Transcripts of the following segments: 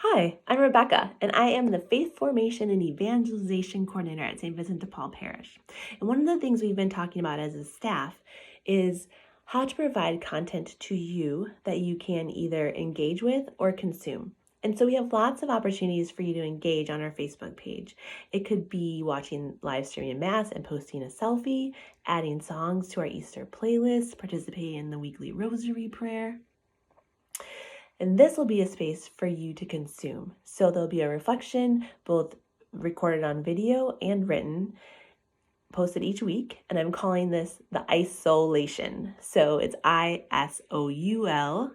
Hi, I'm Rebecca, and I am the Faith Formation and Evangelization Coordinator at St. Vincent de Paul Parish. And one of the things we've been talking about as a staff is how to provide content to you that you can either engage with or consume. And so we have lots of opportunities for you to engage on our Facebook page. It could be watching live streaming Mass and posting a selfie, adding songs to our Easter playlist, participating in the weekly rosary prayer. And this will be a space for you to consume. So there'll be a reflection, both recorded on video and written, posted each week. And I'm calling this the iSOULation. So it's ISOUL,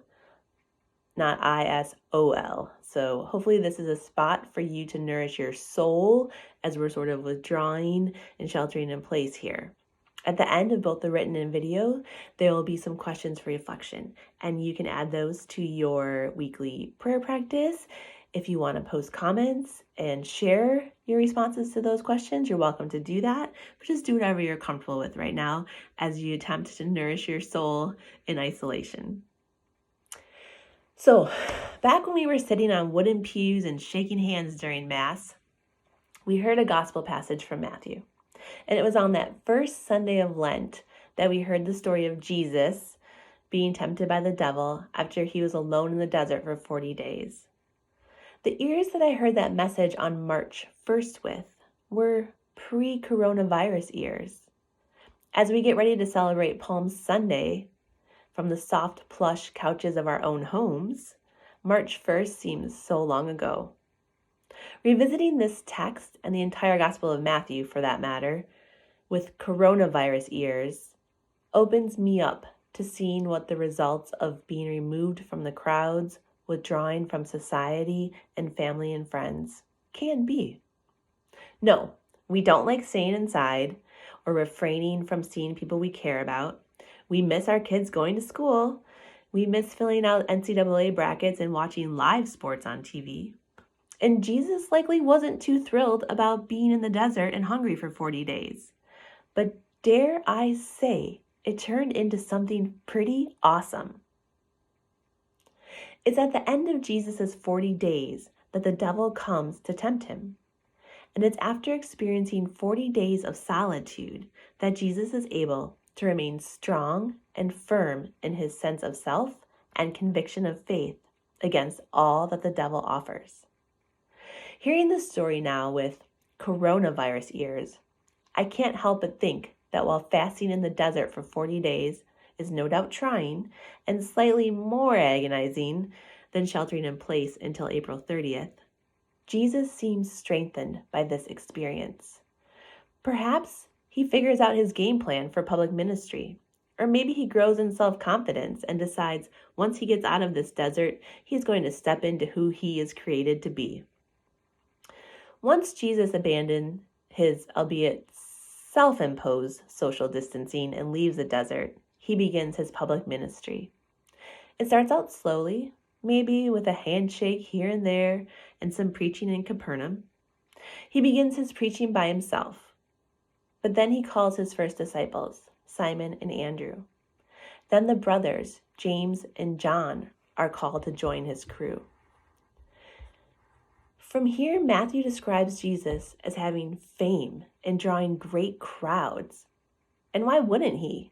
not ISOL. So hopefully this is a spot for you to nourish your soul as we're sort of withdrawing and sheltering in place here. At the end of both the written and video, there will be some questions for reflection, and you can add those to your weekly prayer practice. If you want to post comments and share your responses to those questions, you're welcome to do that, but just do whatever you're comfortable with right now as you attempt to nourish your soul in isolation. So, back when we were sitting on wooden pews and shaking hands during Mass, we heard a gospel passage from Matthew. And it was on that first Sunday of Lent that we heard the story of Jesus being tempted by the devil after he was alone in the desert for 40 days. The ears that I heard that message on March 1st with were pre-coronavirus ears. As we get ready to celebrate Palm Sunday from the soft plush couches of our own homes, March 1st seems so long ago. Revisiting this text and the entire Gospel of Matthew, for that matter, with coronavirus ears, opens me up to seeing what the results of being removed from the crowds, withdrawing from society and family and friends can be. No, we don't like staying inside or refraining from seeing people we care about. We miss our kids going to school. We miss filling out NCAA brackets and watching live sports on TV. And Jesus likely wasn't too thrilled about being in the desert and hungry for 40 days. But dare I say, it turned into something pretty awesome. It's at the end of Jesus' 40 days that the devil comes to tempt him. And it's after experiencing 40 days of solitude that Jesus is able to remain strong and firm in his sense of self and conviction of faith against all that the devil offers. Hearing this story now with coronavirus ears, I can't help but think that while fasting in the desert for 40 days is no doubt trying and slightly more agonizing than sheltering in place until April 30th, Jesus seems strengthened by this experience. Perhaps he figures out his game plan for public ministry, or maybe he grows in self-confidence and decides once he gets out of this desert, he's going to step into who he is created to be. Once Jesus abandoned his, albeit self-imposed, social distancing and leaves the desert, he begins his public ministry. It starts out slowly, maybe with a handshake here and there and some preaching in Capernaum. He begins his preaching by himself, but then he calls his first disciples, Simon and Andrew. Then the brothers, James and John, are called to join his crew. From here, Matthew describes Jesus as having fame and drawing great crowds. And why wouldn't he?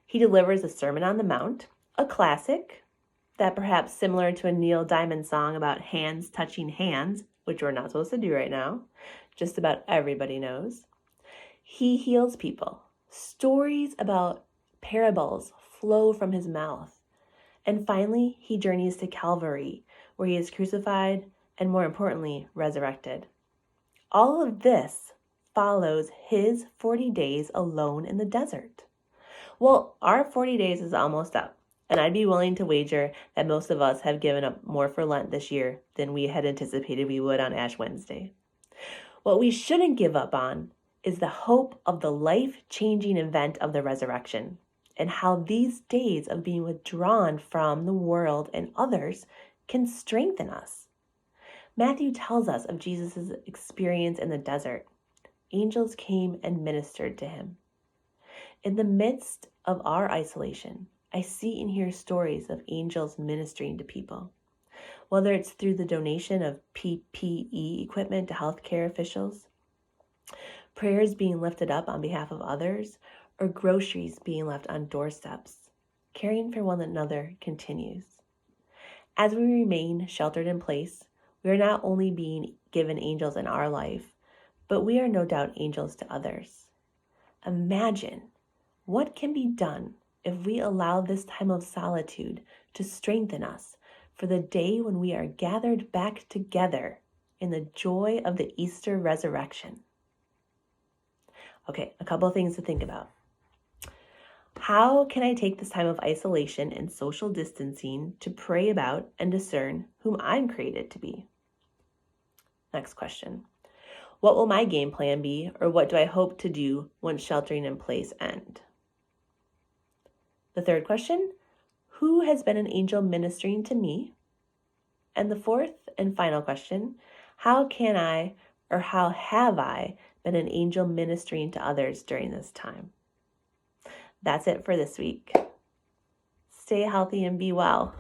He delivers the Sermon on the Mount, a classic that perhaps similar to a Neil Diamond song about hands touching hands, which we're not supposed to do right now, just about everybody knows. He heals people. Stories about parables flow from his mouth. And finally, he journeys to Calvary, where he is crucified and, more importantly, resurrected. All of this follows his 40 days alone in the desert. Well, our 40 days is almost up, and I'd be willing to wager that most of us have given up more for Lent this year than we had anticipated we would on Ash Wednesday. What we shouldn't give up on is the hope of the life-changing event of the resurrection, and how these days of being withdrawn from the world and others can strengthen us. Matthew tells us of Jesus' experience in the desert. Angels came and ministered to him. In the midst of our isolation, I see and hear stories of angels ministering to people. whether it's through the donation of PPE equipment to healthcare officials, prayers being lifted up on behalf of others, or groceries being left on doorsteps. Caring for one another continues. As we remain sheltered in place, we are not only being given angels in our life, but we are no doubt angels to others. Imagine what can be done if we allow this time of solitude to strengthen us for the day when we are gathered back together in the joy of the Easter resurrection. Okay, a couple of things to think about. How can I take this time of isolation and social distancing to pray about and discern whom I'm created to be? Next question. What will my game plan be, or what do I hope to do when sheltering in place end? The third question, who has been an angel ministering to me? And the fourth and final question, how can I, or how have I been an angel ministering to others during this time? That's it for this week. Stay healthy and be well.